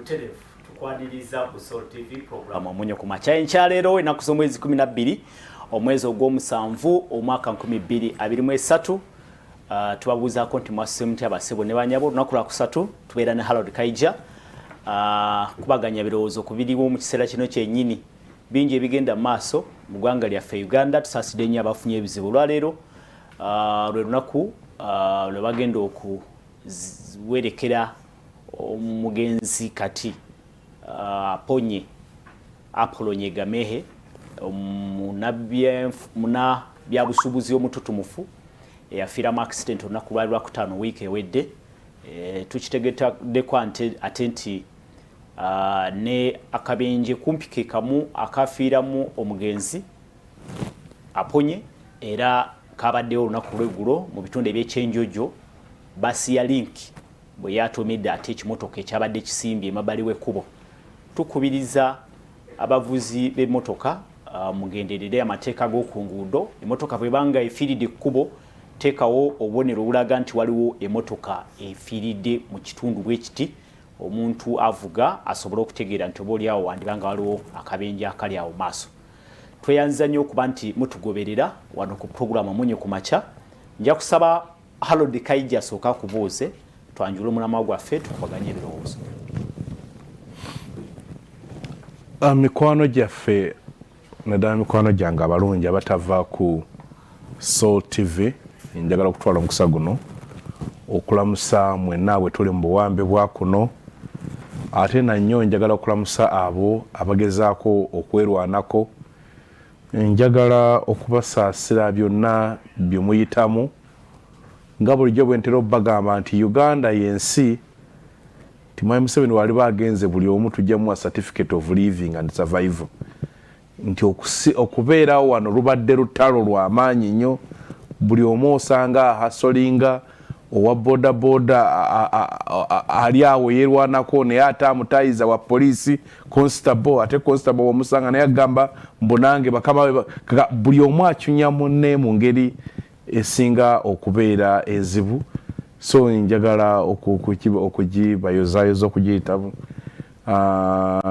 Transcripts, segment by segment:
Buterevu tukwaniriza ku Soul TV program Omunyo ku makya enkyalero enaku z'omwezi 12 omwezi ogw'omusanvu omwaka 2023 tubabuuzaako nti mwasse muti abasebo ne banyabo olunaku lwa kusatu tubeera ne Harold KAIJA kubaganya birowoozo ku biriwo mu kiseera kino kyennyini bingi ebigenda maaso mu ggwanga lyaffe Uganda tusaasidde nnyo abafunye ebizibu olwaleero lwe lunaku lwe bagenda okuwerekera omugenzi kati aponye apolonye gamehe muna byabusubuzi omututumufu eyafiira mu accident olunaku lwali lwakutaano wiiki ewedde tukitegeddeko ate nti ne akabenje kumpike kamu akafiiramu omugenzi aponye era kabaddewo olunaku lw'eggulo mu bitundu ebyekyenjojo basi ya link bwe yatomedde ate ekimotoka ekyabadde kisimbye emabbali w'ekkubo tukubiriza abavuzi b'emmotoka mugenderere amateeka g'oku nguudo emmotoka bwebanga efiiridde ekkubo teekawo obubonero obulaga nti waliwo emmotoka efiiridde mu kitundu bw'ekiti omuntu avuga asobole okutegeera nti obaoliawo wandibanga waliwo akabenje akali awo maaso tweyanziza nnyo okuba nti mutugoberera wano ku puroguramu Omunyo ku makya nja kusaba Harold KAIJA asooka akubuuze twanjula omulamwa gwaffe tukubaganye ebirowoozo. Mikwano gyaffe naddala mikwano gyange abalungi abatava ku Soul TV njagala okutwala omukisa guno okulamusa mwenna bwe tuli mu buwambe bwa kuno ate nannyo njagala okulamusa abo abagezaako okwerwanako njagala okubasaasira byonna bye muyitamu nga bulijjo bwe ntera obbagamba nti Uganda y'ensi timwayi Museveni wali bagenze buli omu tujjamu a certificate of living and survival nti okubeerawo wano lubadde lutalo lw'amaanyi nnyo buli omu osanga ahasolinga owa bodaboda ali awo yerwanako naye ate amutayiza wa polisi constable ate constable wamusanga naye agamba mbonange bakama buli omu acunya munne mu ngeri esinga okubeera enzibu so njagala okugibayozayoza okugiyitamu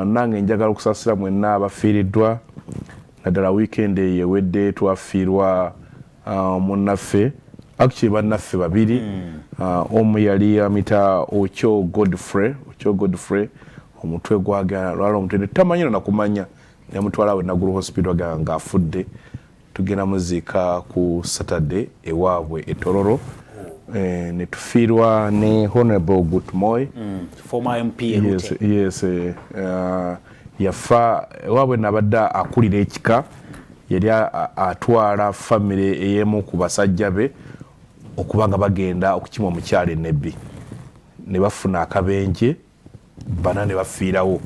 nange njagala okusaasira mwenna abafiiriddwa naddala weekend yewedde twafiirwa munnaffe actually bannaffe babiri omu yali amita Okyo Godfrey omutwe gwagala lwala omutende tamanyi nakumanya yamutwala we Naguru hospital ng'afudde tugenda muziika ku Saturday ewaabwe etororo ne tufiirwa ne Honorable Gutmoy former MP yes yafa ewaabwe nabadde akulira ekika yali atwala family ey'emu ku basajja be okuba nga bagenda okukima omukyala Nebbi ne bafuna akabenje bana ne bafiirawo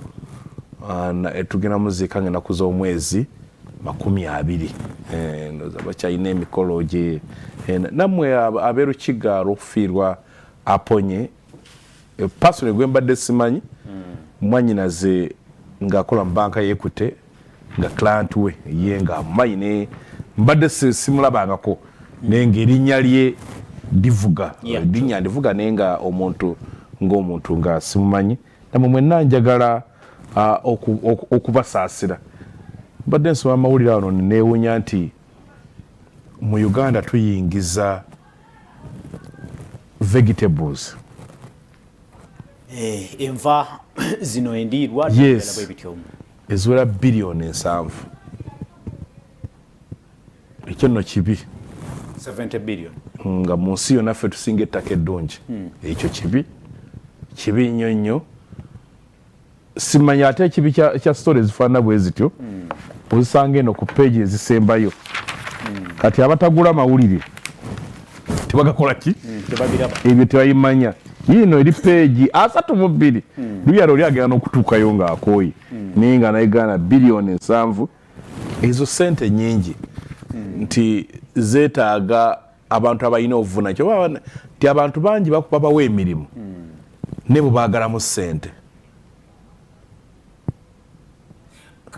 tugenda muziika ng'ennaku z'omwezi 20 noza bakyalina emikolo gye nammwe abeerukiga olw'okufiirwa aponye pasone gwe mbadde simanyi mwanyinaze ng'akola mu banka y'Equity nga client we ye nga amumanyi mbadde simulabangako naye ng'erinnya lye ndivuga naye nga omuntu nga simumanyi nammwe mwenna njagala okubasaasira mbadde nsoma amawulire ano neewunya nti mu Uganda tuyingiza vegetables enva zino endiirwa eziwera biliyoni 7 ekyo nno kibi 70 billion nga mu nsi yonna ffe tusinga ettaka eddungi ekyo kibi nnyo nnyo simanya ate ekibi kya story ezifaanana bwe zityo ozisanga eno ku peegi ezisembayo kati abatagula mawulire tebagakola ki ebyo tebayimanya yino eri peegi 32 luyalo oli agenda n'okutuukayo ng'akooye naye nga nayegana biliyoni 7 ezo sente nyingi nti zeetaaga abantu abalina obuvunanyizibwa nti abantu bangi babawa emirimu ne bwe baagalamu ssente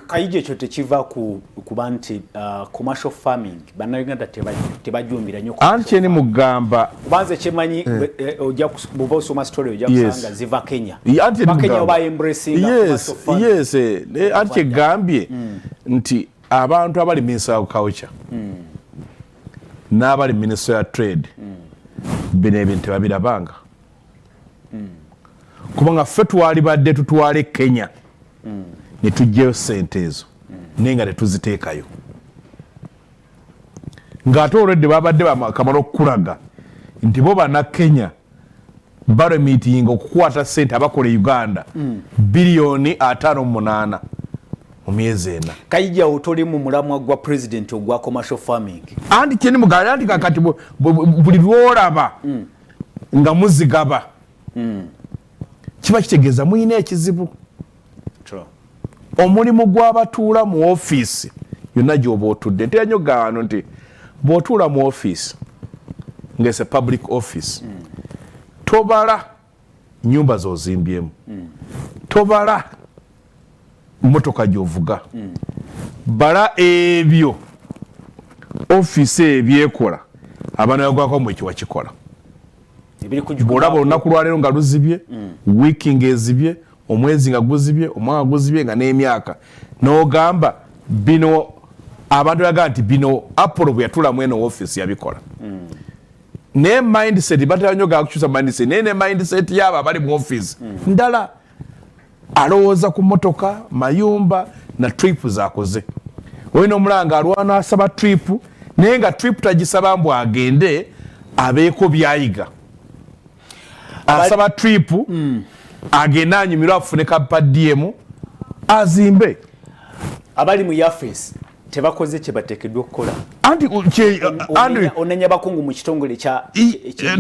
KAIJA ekyo tekiva kuba nti commercial farming bannayuganda tebajumbira nnyo anti eni mugamba kubanza kyemanyi ojja kuba osoma story ojja kusanga ziva Kenya Kenya oba embracing yes anti egambye nti abantu abali Minister of Culture n'abali Minister ya Trade bino ebintu tebabirabanga kubanga ffe twali badde tutwale Kenya ne tujjeyo ssente ezo nenga tetuziteekayo ng'ate olwedde babadde bakamala okukulaga nti bo bana Kenya baremiitinga okukwata ssente abakola Uganda bilioni 58 mu myezi ena. KAIJA otoli mu mulamwa gwa president ogwa commercial farming anti kyeni mugala anti kakati buli lwolaba nga muzigaba kiba kitegeeza muyina ekizibu. Omulimu gw'abatuula mu office yonna gy'oba otudde teyanyoga wano nti bw'otuula mu office ng'ese public office tobala nyumba z'ozimbyemu tobala motoka gy'ovuga bala ebyo office ebyekola abanayogwako mu ekiwa kikola bw'olaba olunaku lwaleero nga luzibye wiiki ng'ezibye omwezi nga guzibye omwaka guzibye nga n'emyaka n'ogamba bino abantu baga nti bino Apollo bwe yatula mweno office yabikola ne mindset batanyoga kukyusa mindset ne mindset yabo abali mu office ndala alowooza ku motoka mayumba na trip zakoze oyina omulanga alwana asaba trip naye nga trip tagisaba mbu agende abeeko byayiga asaba trip agenda anyumirwa afune kapaddiemu azimbe abali mu office tebakoze kye bateekeddwa okukola anti onenya abakungu mu kitongole kya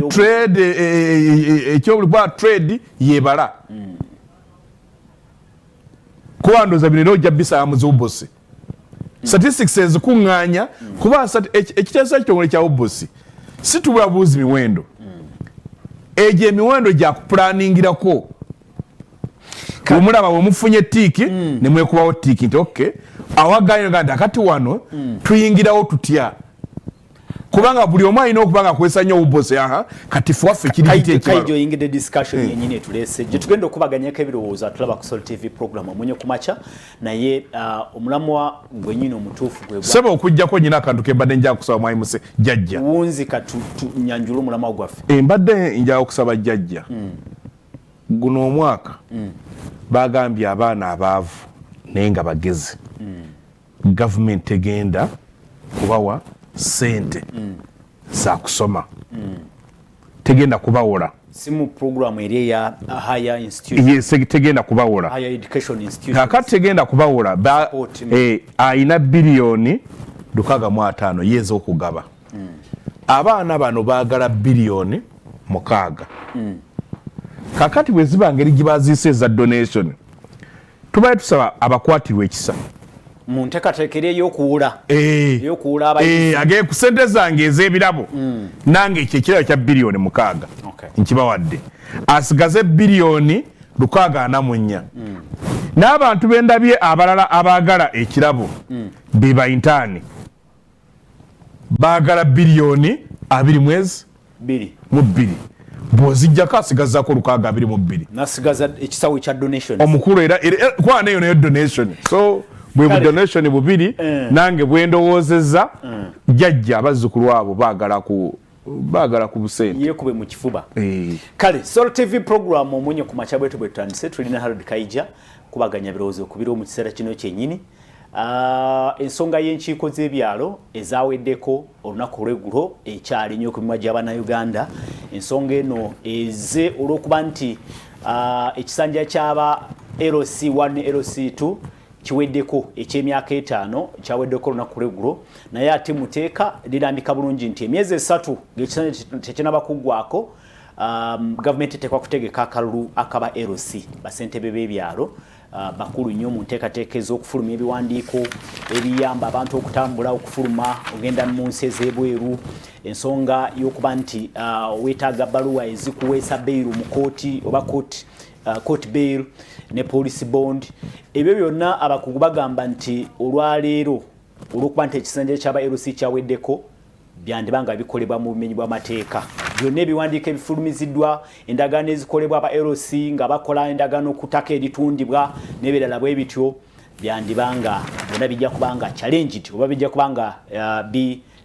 trade ekyobulibwa trade yebala kuwandoza bino ojja bisaba muzubosi statistics ezikuŋŋaanya kuba ekiteeso kitongole kya ubosi si tubula buuzi miwendo egyo emiwendo gya kuplaningirako omulaba bwemufunye tiiki ne mwekubawo tiiki nti okay awagayo nga akati wano tuyingirawo tutya kubanga buli omu alina okuba nga akozesa nnyo obubosi kati ffe waffe kiri KAIJA oyingidde discussion yennyini etulese gye tugenda okubaganyako ebirowoozo atulaba ku Soul TV program omunye ku makya naye omulamwa gwennyini omutuufu seba okujjako nyina akantu kembadde njaa kusaba mwami Muse jjajja wunzika tunyanjule omulamwa gwaffe mbadde njaa okusaba jjajja guno omwaka bagambye abaana abaavu naye nga bagezi gavumenti tegenda kubawa sente za kusoma tegenda kubawola simu program eri ya higher institution yes tegenda kubawola higher education institution kakati tegenda kubawola ayina bilioni 65 yezo okugaba abaana bano baagala bilioni 6 kakati bwe ziba ngeri gibaziise za donation tubaye tusaba abakwatirwa ekisa mu nteekateekera ey'okuwula agee ku sente zange ez'ebirabo nange ekyo ekirabo kya bilioni 6 nkibawadde asigaze bilioni 644 n'abantu bendabye abalala abaagala ekirabo be bayintaani baagala bilioni 22 bw'ozijjako asigazako 622 nasigaza ekisawo kya donation omukulu era kuba neyo nayo donation so bwe bu donation bubiri nange bwendowoozezza jjajja abazzukulu abo baagala ku busente yeekube mu kifuba kale Soul TV program omunye ku makya bwetu bwe tutandise tulina Harold KAIJA kubaganya birowoozo kubiriwo mu kiseera kino kyennyini ensonga y'enkiiko z'ebyalo ezaweddeko olunaku olw'eggulo ekyali nnyo ku mimwa gy'Abannayuganda ensonga eno eze olw'okuba nti ekisanja ky'aba LC1 LC2 kiweddeko eky'emyaka 5 kyaweddeko olunaku olw'eggulo naye ate muteeka lirambika bulungi nti emyezi 3 ng'ekisanja tekinaba kuggwako gavumenti eteekwa kutegeka akalulu akaba LC basentebe b'ebyalo bakulu nnyo mu nteekateeka ez'okufuluma ebiwandiiko ebiyamba abantu okutambula okufuluma ogenda mu nsi ez'ebweru ensonga y'okuba nti weetaaga bbaluwa ezikuweesa bbeeru mu kooti oba kooti court bail ne police bond ebyo byonna abakugu bagamba nti olwaleero olwokuba nti ekisanja ky'aba LC kyaweddeko byandibanga bikolebwa mu bumenyi bw'amateeka byonna ebiwandiiko ebifulumiziddwa endagaano ezikolebwa aba LC nga bakola endagaano kutaka eritundibwa n'ebirala bwe bityo byandibanga byonna bijja kubanga challenged oba bijja kubanga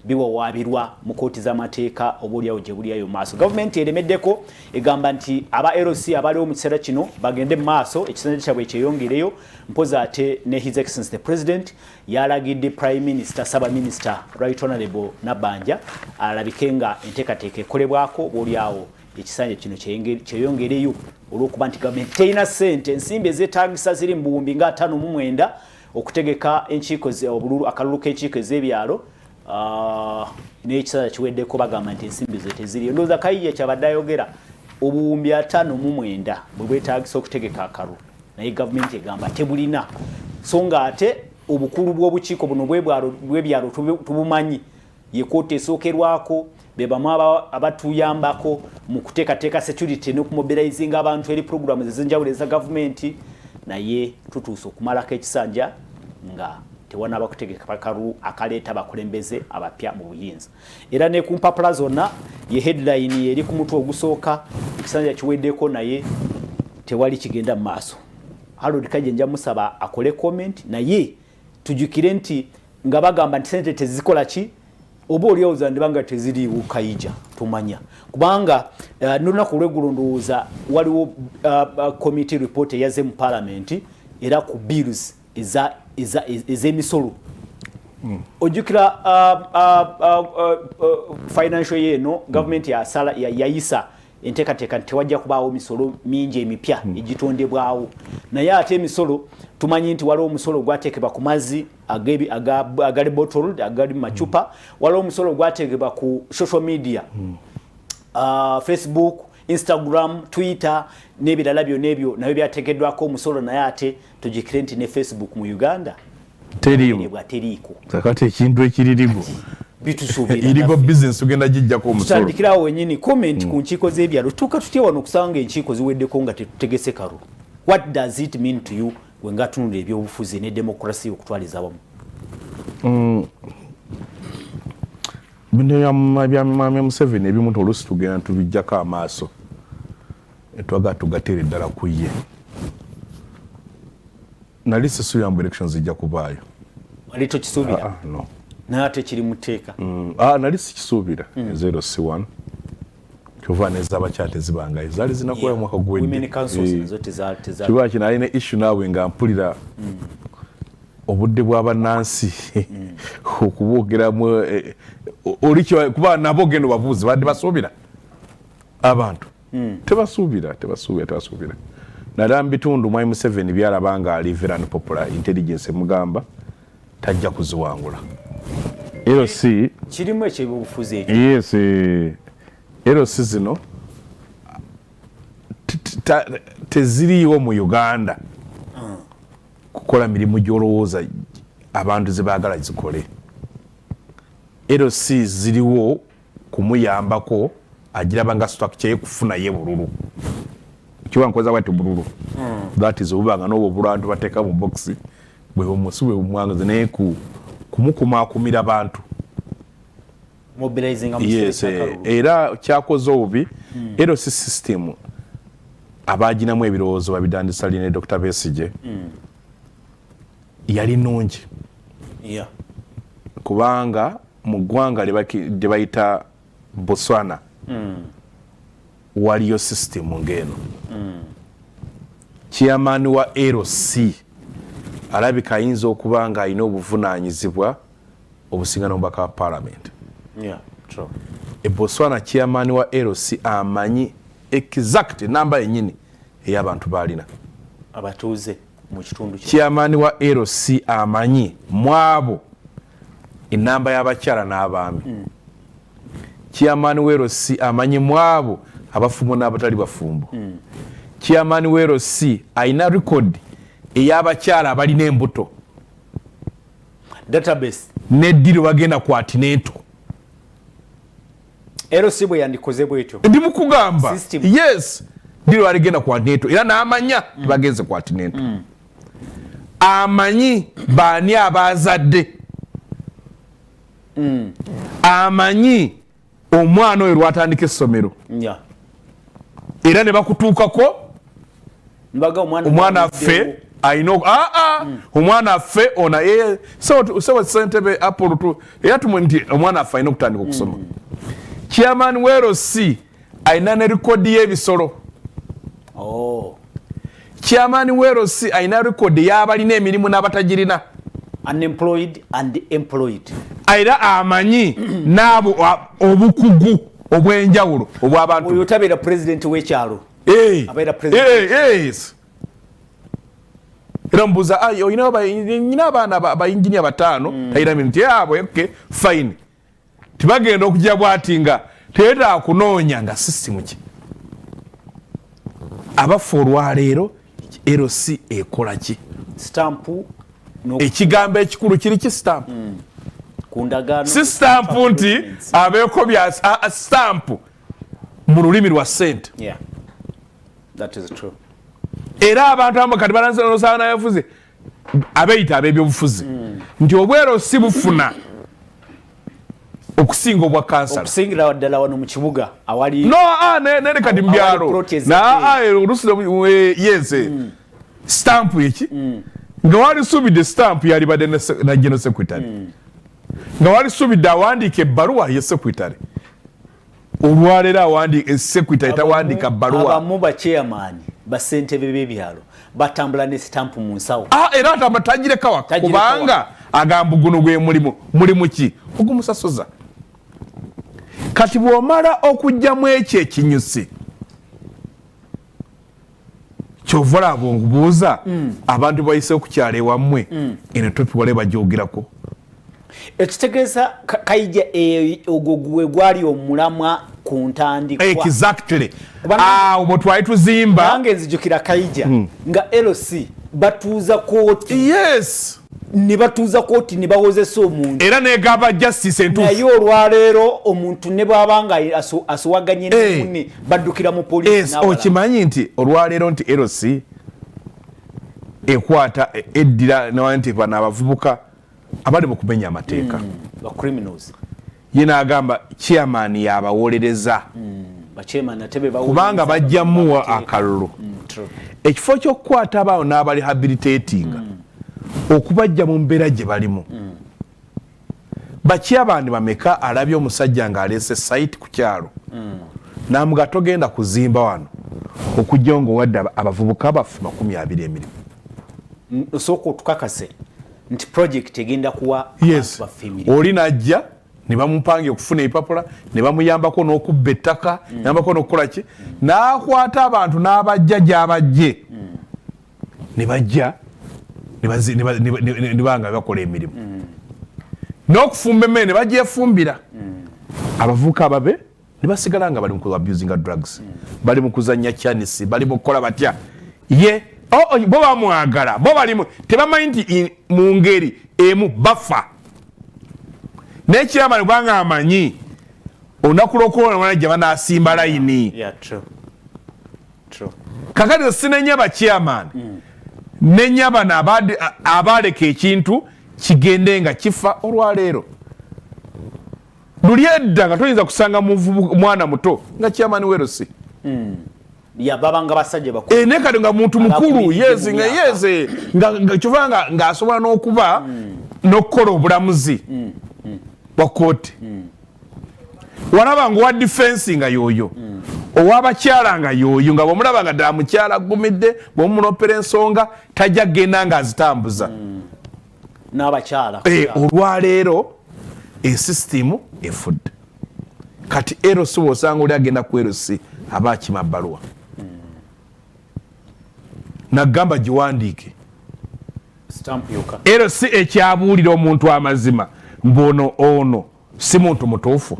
biwawabirwa mu kooti z'amateeka obuliawo gye buliayo maaso gavumenti eremeddeko egamba nti aba LC abaliwo mu kiseera kino bagende mu maaso ekisanja kyabwe kyeyongereyo mpoza ate ne His Excellency the President yalagidde Prime Minister Saba Minister Right Honorable Nabanja alabike nga enteekateeka ekolebwako obuliawo ekisanja kino kyeyongereyo olw'okuba nti gavumenti terina ssente ensimbi ezeetaagisa ziri mu buwumbi nga 59 okutegeka enkiiko obululu akalulu k'enkiiko ez'ebyalo n'ekisanja kiweddeko bagamba nti ensimbi ze teziriyo ndowooza KAIJA kyabadde ayogera obuwumbi 59 bwe bwetaagisa okutegeka akalulu naye gavumenti egamba tebulina so nga ate obukulu bw'obukiiko buno bw'ebyalo tubumanyi ye kooti esookerwako be bamu abatuyambako mu kuteekateeka security n'okumobilizinga abantu eri programu ez'enjawulo eza gavumenti naye tutuuse okumalako ekisanja nga tewanaba kutegeka pakaru akaleeta bakulembeze abapya mu buyinza era ne ku mpapula zonna ye headline eri ku mutwe ogusooka ekisanja kiweddeko naye tewali kigenda mu maaso Harold Kaje nja musaba akole comment naye tujukire nti nga bagamba nti sente tezikola ki oba oliawuza ndibanga teziriiwo KAIJA tumanya kubanga n'olunaku lw'eggulo ndowooza waliwo committee report eyaze mu parliament era ku bills ez'emisolo ojjukira financial year eno gavumenti yayisa enteekateeka nti tewajja kubaawo misolo mingi emipya egitondebwawo naye ate emisolo tumanyi nti waliwo omusolo gwateekebwa ku mazzi agali bottled agali macupa waliwo omusolo gwateekebwa ku social media Facebook Instagram Twitter n'ebirala byonna ebyo nabyo byateekeddwako omusolo naye ate tujikire nti ne Facebook mu Uganda teriiko kakati ekintu ekiririgo bitusuubira irigo business ugenda gijjako omusolo tutandikirawo wenyini comment ku nkiiko z'ebyalo tuka tutye wano okusanga enkiiko ziweddeko nga tetutegese karo what does it mean to you wenga tunula ebyobufuzi ne demokrasi okutwaliza awamu bino byamamya Museveni ebimuntu oluusi tugenda tubijjako amaaso etwaga tugateere ddala ku ye nali sisuubira mbu elections zijja kubaayo wali tokisuubira no naye ate kiri mu tteeka nali sikisuubira ezero C1 kyova nez'abakyala tezibangayo zaali zinakubayo mwaka guwedde kiba kino alina issue naawe nga mpulira obudde bw'abannansi okuboogeramu kuba nabo gendo bavuzi badde basuubira abantu tebasuubira naddala mu bitundu mwami Museveni byalaba nga ali very popular intelligence emugamba tajja kuziwangula LC kirimu ekyobufuzi ekyo yes LC zino teziriiwo mu Uganda kukola mirimu gy'olowooza abantu ze baagala zikole LC ziriwo kumuyambako agiraba nga structure ye kufuna ye bululu kiwa nkoza bwati bululu that is obubanga n'obwo bulantu bateeka mu box bwe omusi bwe mwangaze naye kumukumaakumira abantu mobilizing yes, era kyakoze obubi LC system abaginamu ebirowoozo babidandisa line Dr. BESIGYE yali nungi kubanga mu ggwanga lye bayita Botswana waliyo system ng'eno chairman wa LC alabika ayinza okuba nga alina obuvunaanyizibwa obusinga n'omubaka wa parliament Botswana chairman wa LC amanyi exact namba yennyini ey'abantu baalina abatuuze mu kitundu chairman wa LC amanyi mwabo enamba y'abakyala n'abaami chairman wa LC amanyi mwabo abafumbo n'abatali bafumbo chairman wa LC ayina record ey'abakyala abalina embuto database n'eddiro bagenda ku antenatal LC bwe yandikoze bwetyo ndi mukugamba yes diro aligenda ku antenato era n'amanya bagenze ku antenato amanyi baani abazadde amanyi omwana oyo lwatandika essomero era ne bakutuukako omwana affe ayina omwana affe ona sewa ssentebe apolo tu era tumwe nti omwana affe ayina okutandika okusoma chairman werosi ayina ne rekodi y'ebisolo chairman werosi ayina rekodi y'abalina emirimu n'abatagirina unemployed and employed era amanyi n'abo obukugu obw'enjawulo obw'abantu oyo tabeera president w'ekyalo abeera yes era mbuuza oyina abaana bayinginia bataano tayira minti yabwe okay fine tibagenda okujja bwati nga teeta kunoonya nga sisimu ki abafu olwaleero LC ekola ki stampu ekigambo ekikulu kiri ki stamp kundagano si stamp nti abeeko bya stamp mu lulimi lwa sente that is true era abantu abamu kati balanzana n'abafuzi abeeyita ab'ebyobufuzi nti obwero si bufuna okusinga obwa kansala okusingira ddala wano mu kibuga awali nere kati mu byalo yes stamp yeki nga wali subidde stamp yalibadde na general secretary nga wali subidde awandiika ebbaluwa ye secretary olwaleero awandiika secretary tawandiika bbaluwa abamu ba chairman basentebe b'ebyalo batambula ne stamp mu nsawo era atagireka waka kubanga agamba guno gwe mulimu ki ogumusasoza kati bw'omala okugjamu ekyo ekinyusi kyova olaba ongubuuza abantu bayise okukyala ewammwe eno topi wale bagyogerako ekitegeeza KAIJA ogwo gwe gwali omulamwa ku ntandikwa exactly bwe twali tuzimba nange nzijukira KAIJA nga LC batuuza kooti yes ne batuuza kooti ne bawozesa omuntu era negamba justice entuufu naye olwaleero omuntu ne bw'abanga asowaganye ne baddukira mu poliisi okimanyi nti olwaleero nti LC ekwata eddira nawanti bano abavubuka abali mu kumenya amateeka ye n'agamba chairman yabawolereza kubanga bajjamuwa akalulu ekifo ky'okukwata abaawo n'abarehabilitatinga okubajja mu mbeera gye balimu bakyabandi bameka alabye omusajja ng'aleese site ku kyalo namuga togenda kuzimba wano okujja ng'owadde abavubuka baffe 20 emirimu osooka otukakase nti project egenda kuwa oli najja ne bamupange okufuna ebipapula ne bamuyambako n'okubba ettaka nayambako n'okukola ki n'akwata abantu n'abajja gy'abajje ne bajja ne banga bakola emirimu n'okufumba emmere ne bagyefumbira abavubuka ababe ne basigala nga bali mu abusing drugs bali mu kuzannya kyanisi bali mu kukola batya ye bo bamwagala bo balimu tebamanyi nti mu ngeri emu bafa n'ekirama ne kubanga amanyi olunaku lw'okuwona mwanajja banaasimba layini kakati sinenya bachairman nenya bano abaaleka ekintu kigende nga kifa olwaleero luli edda nga toyinza kusanga mwana muto nga chairman werosi yababanga basajja bakulu ne kati nga muntu mukulu nga kyovanga ng'asobola n'okuba n'okukola obulamuzi bwa kooti walaba nga owa defensi nga yoyo owabakyala nga yoyo nga bwomulaba nga ddala mukyala agumidde bwomumunopera ensonga tajja kgenda nga azitambuza n'abakyala olwaleero esisitimu efudde kati LC bw'osanga oli agenda ku LC aba akima bbaluwa nagamba giwandiike LC ekyabuulira omuntu amazima mbono ono si muntu mutuufu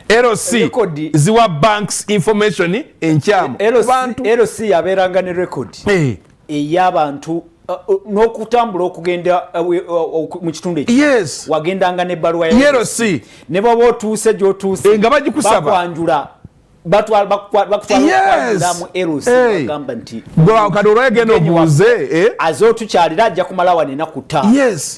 LC ziwa banks information enkyamu LC yabeeranga ne record ey'abantu n'okutambula okugenda mu kitundu ekyo wagendanga n'ebbaluwa ya LC ne bw'oba otuuse gy'otuuse nga bagikusaba bakwanjula bakutwalamu eros bagamba nti kati olwegenda obuuze azotukyalira ajja kumala wanena kuta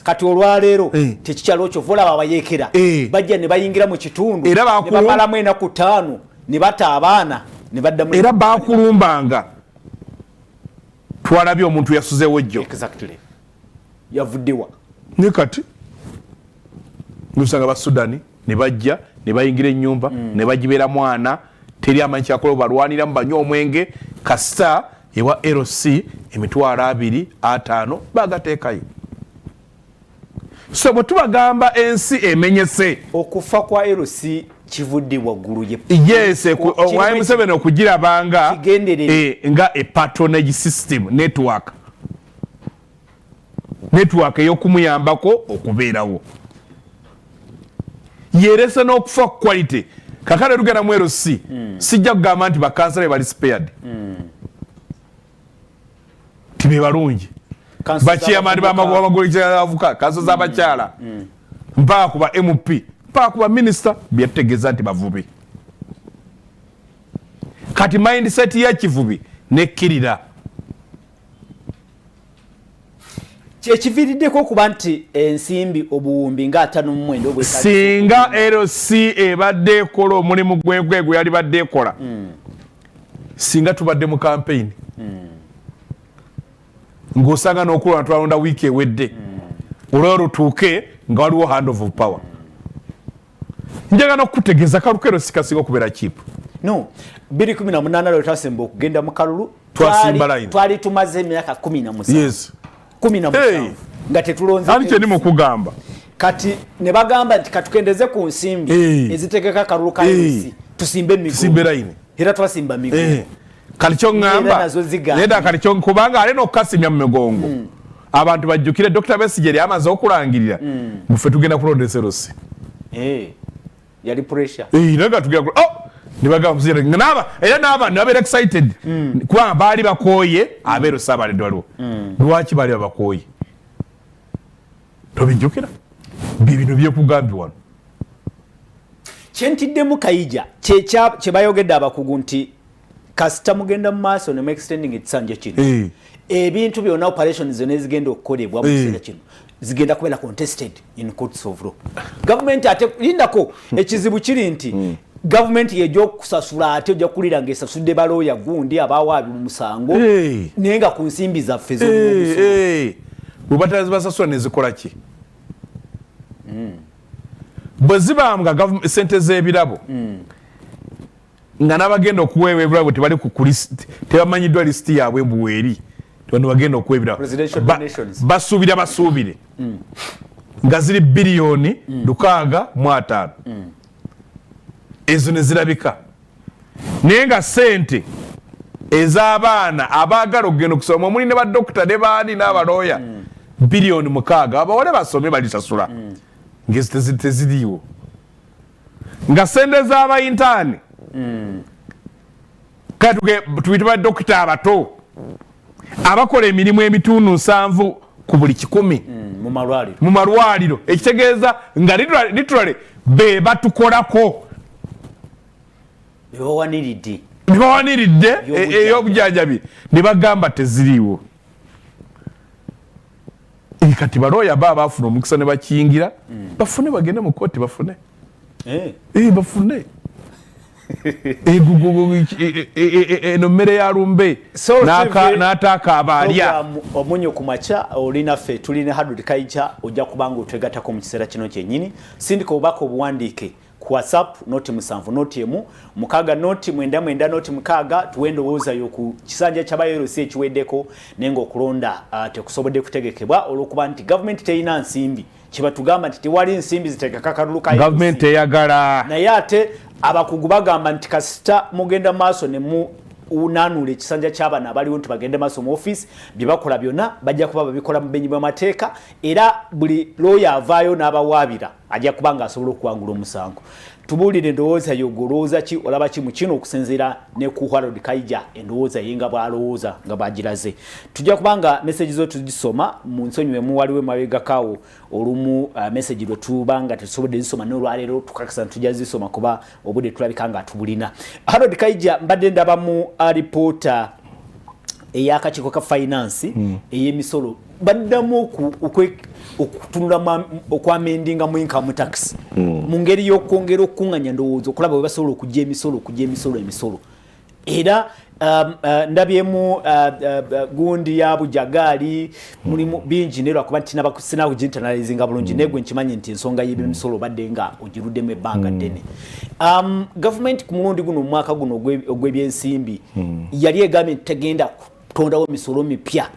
kati olwaleero tekikyalo kyo volaba abayekera bajja ne bayingira mu kitundu ne bamalamu enaku 5 ne bata abaana ne baddamu era bakulumbanga twalabye omuntu yasuzewo ejjo exactly yavuddewa ne kati nusanga basudani ne bajja ne bayingira ennyumba ne bagibeera mwana teri amanyi kyakola balwanira mu banywa omwenge kasita ewa LC emitwalo 2-5 bagateekayo so bwe tubagamba ensi emenyese okufa kwa LC kivudde waggulu yes wa Museveni okugirabanga nga a patronage system network eyokumuyambako okubeerawo yeresa n'okufa quality kakale lugenda mu LC sijja kugamba nti bakansala bali spared tibe balungi bakiyamani bamagulu avuka kanso z'abakyala mpaka kuba MP mpaka kuba minister byategeeza nti bavubi kati mindset ya kivubi nekkirira kyekiviiriddeko okuba nti ensimbi obuwumbi nga 5 singa LC ebadde ekola omulimu gwe yali badde ekola singa tubadde mu campaign ng'osanga n'okulwa twalonda wiiki ewedde olwo lutuuke nga waliwo hand of power njaga n'okutegeeza kalukero sikasinga okubeera cheap no 2018 lwe twasemba okugenda mu kalulu twali tumaze emyaka 17 yes 17 nga tetulonze ali kye ndimo kugamba kati ne bagamba nti katukendeze ku nsimbi ezitegeka kalulu ka LC tusimbe emigo era twasimba migo kalicho ngamba neda kalicho kubanga ale nokasimya mu migongo abantu bajjukire Dr. BESIGYE amaze okulangirira mufe tugenda kulondesa LC yali pressure naga tugenda nibaga muzira ngaba era naba nabera excited kwa bali bakoye abero sabale dwalo Lwaki bali bakoye tobijjukira bibino bye kugambi wano kyentiddemu KAIJA kye bayogedde abakugu nti kasita mugenda mu maaso ne extending ekisanja kino ebintu byonna operations zonna ezigenda okukolebwa mu kiseera kino zigenda kubeera contested in courts of law government ate lindako ekizibu kiri nti government yejja okusasula ate ojja kulira ng'esasudde balooya gundi abawaabi mu musango naye nga ku nsimbi zaffe z'obusobozi bwe batazibasasula ne zikola ki bwe zibambwa sente z'ebirabo nga n'abagenda okuweebwa ebirabo tebali ku list tebamanyiddwa lisiti yaabwe mbuweeri tebano bagenda okuweebwa basuubire nga ziri biliyoni 605 ezo ne zirabika naye nga sente ez'abaana abaagala okugenda okusoma omuli ne badokita ne baani n'abalooya biliyoni 6 abawole basome balisasula ngezi teziriiwo nga sente z'abayintaani kati tuyita badokita abato abakola emirimu emitundu 7 ku buli 100 mu malwaliro ekitegeeza nga literally be batukolako bebawaniridde ey'obujanjabi ne bagamba teziriiwo kati balooya baba bafuna omukisa ne bakiyingira bafune bagende mu kooti bafune bafune eno mmere ya lumbe n'ataaka abalya omunyo ku makya olinaffe tulina Hadud KAIJA ojja kubanga otwegattako mu kiseera kino kyennyini sindika obubaka obuwandiike ku WhatsApp noti 7 noti 1 6 noti 99 noti 6 tuwendowoozayo ku kisanja ky'abayerosi ekiweddeko naye ng'okulonda tekusobodde kutegekebwa olw'okuba nti gavumenti terina nsimbi kibatugamba nti tewali nsimbi zitegeka kalulu ka gavumenti eyagala naye ate abakugu bagamba nti kasita mugenda maaso ne mu unanule ekisanja ky'abaana abaliwo nti bagende maaso mu office bye bakola byonna bajja kuba babikola mu benyi bw'amateeka era buli looya avaayo n'abawaabira ajja kuba ng'asobola okuwangula omusango tubulire endowooza yogolooza ki olaba ki mu kino okusinziira ne ku Harold Kaija endowooza yenga bwalowooza nga bagiraze. Tujja kubanga message zo tugisoma mu nsonyiwe mu waliwe mabega kawo olumu message lwe tubanga tetusobodde zisoma n'olwaleero tukakasa tujja zisoma kuba obudde tulabika nga tubulina. Harold Kaija mbadde ndaba mu reporter ey'akakiiko ka finance ey'emisolo baddamu okutunula okwamendinga mu income tax mu ngeri y'okwongera okukunganya ndowooza okulaba bwe basobola okujja emisolo era ndabyemu gundi ya Bujagaali mulimu bingi ne lwakuba sinaba kuginternalizinga bulungi negwe nkimanyi nti ensonga y'emisolo badde nga ogiruddemu ebbanga ddene. Government ku mulundi guno mu mwaka guno ogw'ebyensimbi yali egambye tegenda kutondawo misolo mipya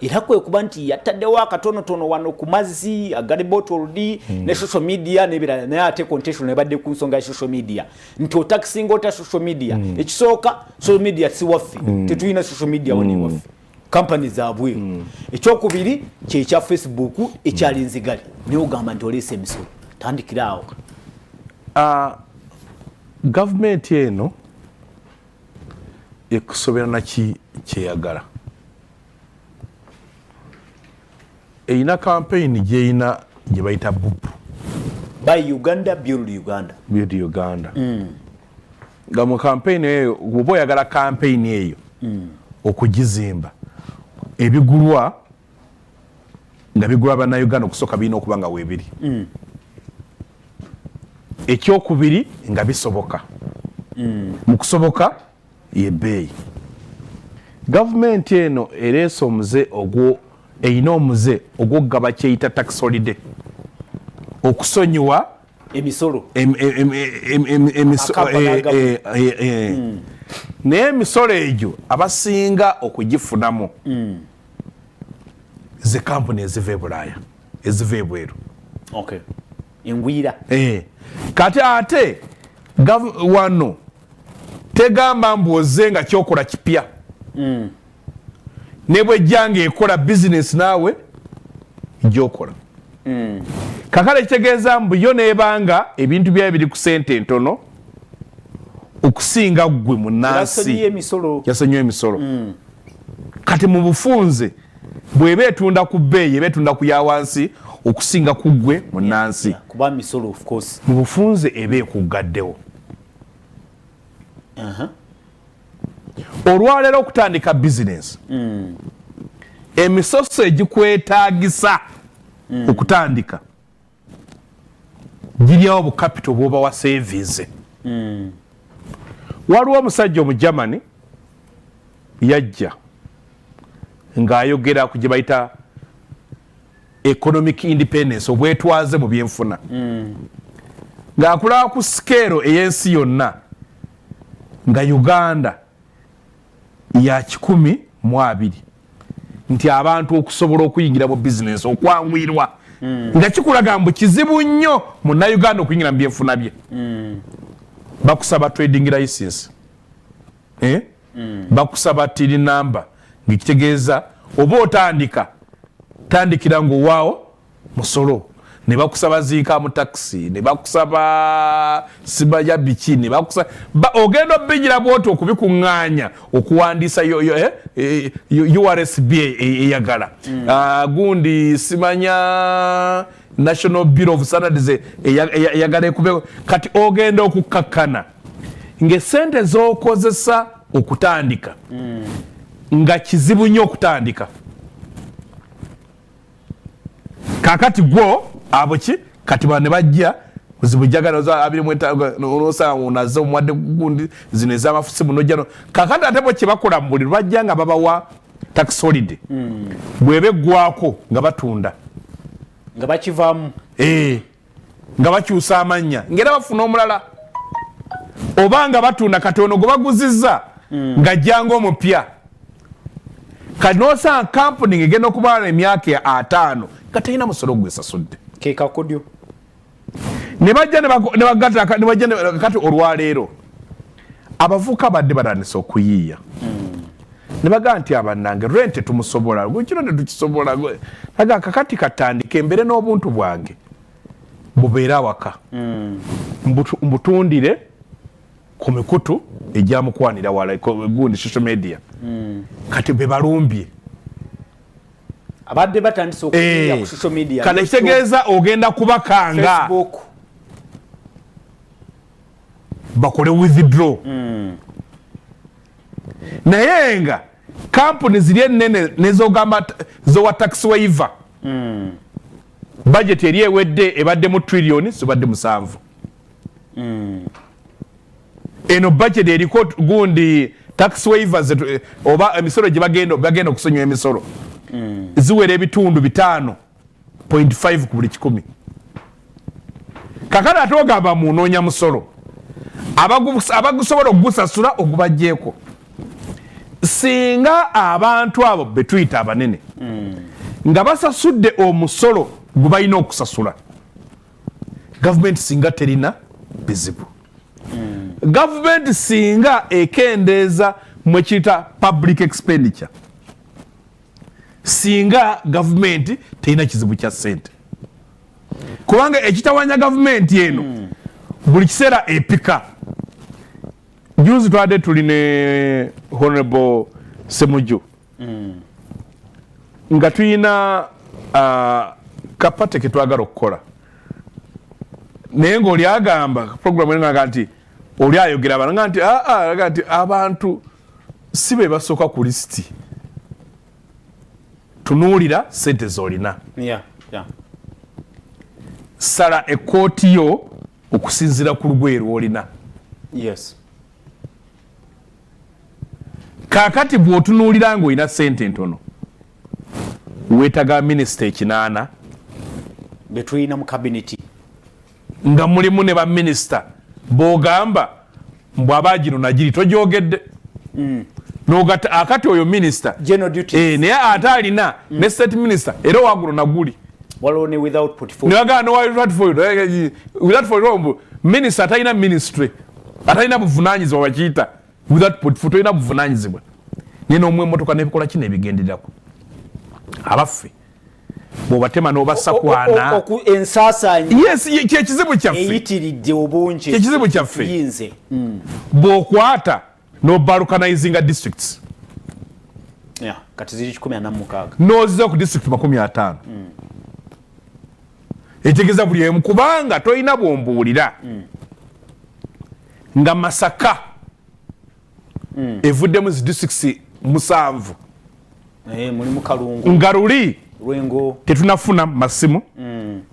era kwe kuba nti yataddewo akatonotono wano ku mazzi agali bottled ne social media n'ebirala naye ate contextual ne badde ku nsonga ya social media nti otakisinga ota social media ekisooka social media si waffe tetulina social media wani waffe company zaabwe ekyokubiri kyekya Facebook ekyalinzigali naye ogamba nti oleese emisolo tandikira awo. Gavumenti eno ekusobera naki kyeyagala. Eina campaign gyeyina gye bayita bupu Buy Uganda, Build Uganda. Build Uganda. Nga mu campaign eyo bw'oba oyagala campaign eyo okugizimba ebigulwa nga bigulwa bannayuganda okusooka birina okuba nga weebiri. Ekyokubiri nga bisoboka. Mu kusoboka y'ebbeeyi. Gavumenti eno ereese omuze eyina omuze ogw'okugaba kyeyita tax holiday okusonyiwa emisolo naye emisolo egyo abasinga okugifunamu ze kampuni eziva e Bulaaya eziva ebweru. Engwira kati ate wano tegamba mbuoze nga kyokola kipya ne bwejjanga ekola business naawe gyokola. Kakale kitegeeza mbu yo neebanga ebintu byayo biri ku sente ntono okusinga ggwe munnansi yasonyiwa emisolo. Kati mu bufunze bw'eba etunda ku bbeeyi eba etunda ku yawansi okusinga ku ggwe munnansi kuba misolo of course mu bufunze eba ekuggaddewo. Olwaleero okutandika business emisoso egikwetaagisa okutandika giryawo bu capital bw'oba wa savings. Waliwo omusajja Omugermany yajja ng'ayogera ku gye bayita economic independence obwetwaze mu byenfuna ng'akulaba ku scale ey'ensi yonna nga Uganda ya 120 nti abantu okusobola okuyingira mu business okwangwirwa nga kikulaga mbu kizibu nnyo munnayuganda okuyingira mu byenfuna bye. Bakusaba trading license bakusaba till number ng'ekitegeeza oba otandika tandikira ng'owaawo musolo ne bakusaba ziika mu taxi ne bakusaba sibaja biki ne bakusaba ogenda obbigira bwoti okubikuŋŋaanya okuwandiisa URSB eyagala gundi simanya National Bureau of Standards eyagala ekube kati ogenda okukkakkana ng'essente z'okozesa okutandika nga kizibu nnyo okutandika. Kakati gwo abo ki kati bane bajja zibujagala za 27 unaze omwadde gundi zine z'amafusi muno jano kakati atebo kibakola mbuli bajja nga babawa tax holiday bwebe gwako nga batunda nga bakivamu nga bakyusa amanya ngera bafuna omulala obanga batunda katono go baguzizza nga jango omupya kanosa company ngegenda okubaana emyaka ya 5 katayina musolo gwesasudde keka kodyo ne bajja ne bajja kati olwaleero abavuka badde badanisa okuyiiya ne baga nti abannange rent tumusobola gwekiro ne tukisobola aga kakati katandika embere n'obuntu bwange bubeera waka mbutundire ku mikutu ejamukwanira wala gundi social media kati be balumbye abadde batandise okuya ku social media kana kitegeeza ogenda kubakanga Facebook bakole withdraw naye nga kampuni ziri ennene nezogamba zowa tax waiver budget eri ewedde ebadde mu trillion zibadde 7 eno budget eriko gundi tax waivers oba emisolo gye bagenda okusonyiwa emisolo ziwera ebitundu 5.5 ku buli 100 kakati ate ogamba munoonya musolo abagusobola okugusasula ogubajjeeko singa abantu abo betuyita abanene nga basasudde omusolo gwe balina okusasula gavumenti singa terina bizibu gavumenti singa ekendeeza mwekiyita public expenditure singa gavumenti terina kizibu kya ssente kubanga ekitawanya gavumenti eno buli kiseera epika juzi twadde tuli ne honorable Semuju nga tuyina kapate ketwagala okukola naye ngaoli agamba programu enga nti oli ayogera abantu nti abantu si be basooka ku lisiti tunuulira sente zolina sala ekkooti yo okusinzira ku lugoye lwolina kakati bw'otunuulira ng'olina sente ntono weetaga minisita 8 betulina mu kabineti nga mulimu ne baminisita bw'ogamba mbw'aba gino nagiri togyogedde n'ogatta akati oyo minisita naye ate alina ne state minister era owaguno naguli minisita atalina ministry atalina buvunanyizibwa bakiyita without portfolio tolina buvunanyizibwa naye n'omwa emmotoka n'ebikola ki n'ebigenderako abaffe bw'obatema n'obasakwana kyekizibu kyekizibu kyaffe bw'okwata n'obalkanizinga districts kati ziri 146 n'oziza ku district 50 etegeeza buli emu kubanga tolina bwombuulira nga Masaka evuddemu zi districts 7 mulimu Kalungu nga luli Lwengo tetunafuna masimu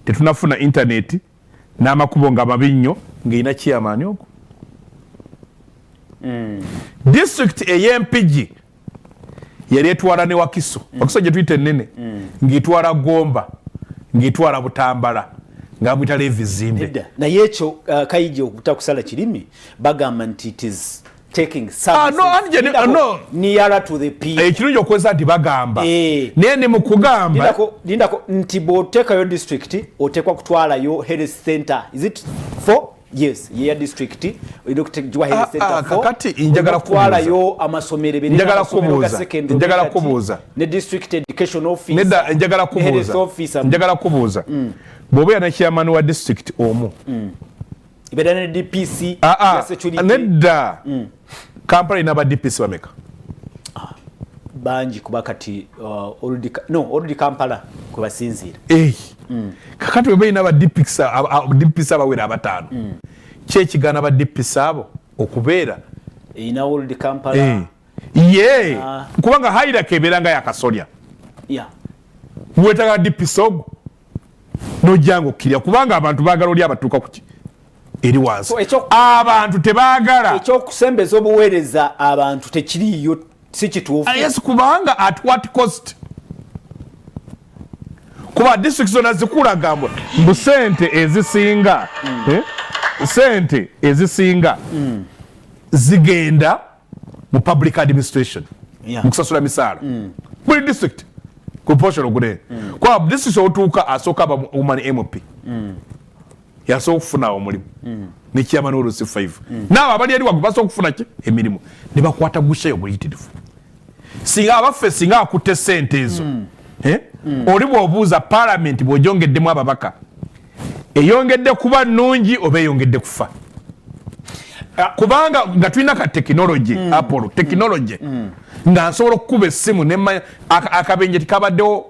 tetunafuna internet n'amakubo nga mabi nnyo ng'erina chairman ogwo district ey'Empigi yali etwala ne Wakiso Wakiso gye tuyita ennene ng'etwala Gomba ng'etwala Butambala nga bwitala ebizimbe naye ekyo KAIJA okutakusala kirimi bagamba nti it is taking nearer to the people ekirungi okweza nti bagamba naye ne mu kugamba lindako nti bw'oteekayo district oteekwa kutwalayo health center is it 4 yes yeya district olina okuteekwa health center 4 kakati njagala kutwalayo amasomero njagala kubuuza ne district education officer njagala kubuuza bw'obeera ne chairman wa district omu ibeda ne DPC nedda Kampala ina ba DPC bameka banji kuba kati already Kampala kubasinzira kakati webe ina ba DPC abawera abatano kyekigana ba DPC abo okubeera ina already Kampala kubanga haira keberanga yakasolya wetaga DPC ogwo nojango kirya kubanga abantu bagala oli abatuuka kuki eri wansi abantu tebaagala ekyokusembeza obuweereza abantu tekiriyo si kituufu yes kubanga at what cost kuba district zona zikulagambwa mbu sente ezisinga zigenda mu public administration mukusasula misaala buli district proportional gune kwa district otuuka asooka aba woman MP yasobola okufuna omulimu ne chairman olusi 5 naabo abali eri waggulu basobola okufuna ki emirimu ne bakwata gushayo buyitirivu singa abaffe singa akutte sente ezo oli bw'obuuza parliament bw'ogyongeddemu ababaka eyongedde kuba nnungi oba eyongedde kufa kubanga nga tulina ka technology Apple technology nga nsobola okukuba essimu nemanya akabenje tikabaddewo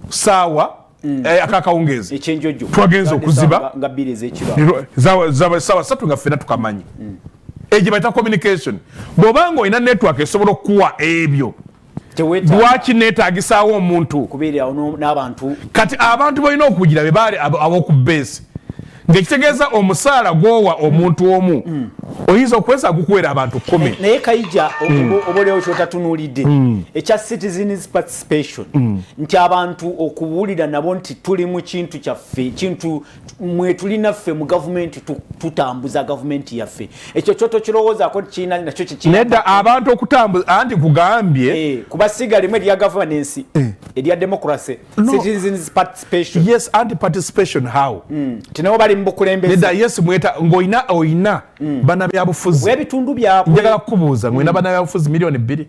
saawa akakawungezi twagenza okuziba zaba saawa satu nga ffena tukamanyi egyo bayita communication bw'obanga olina network esobola okukuwa ebyo lwaki neetaagisaawo omuntu kati abantu balina okugira be baali ab'oku base ng'ekitegeeza omusaala gwowa omuntu omu oyinza okwesa gukuwera abantu 10 naye kayija obolewo kyotatunulidde ekya citizens participation nti abantu okuwulira nabo nti tuli mu kintu kyaffe kintu mwe tulina ffe mu gavumenti tutambuza gavumenti yaffe ekyo kyotokirowoozaako kiina nakyo nedda abantu okutambuza anti kugambye kubasiga limwe erya governance erya democracy citizens participation yes anti participation how tinabo bali mbukulembeza nedda yes mweta ngoina bana byabufuzi webitundu byabwe njagala kubuuza ngwina bana byabufuzi milioni 2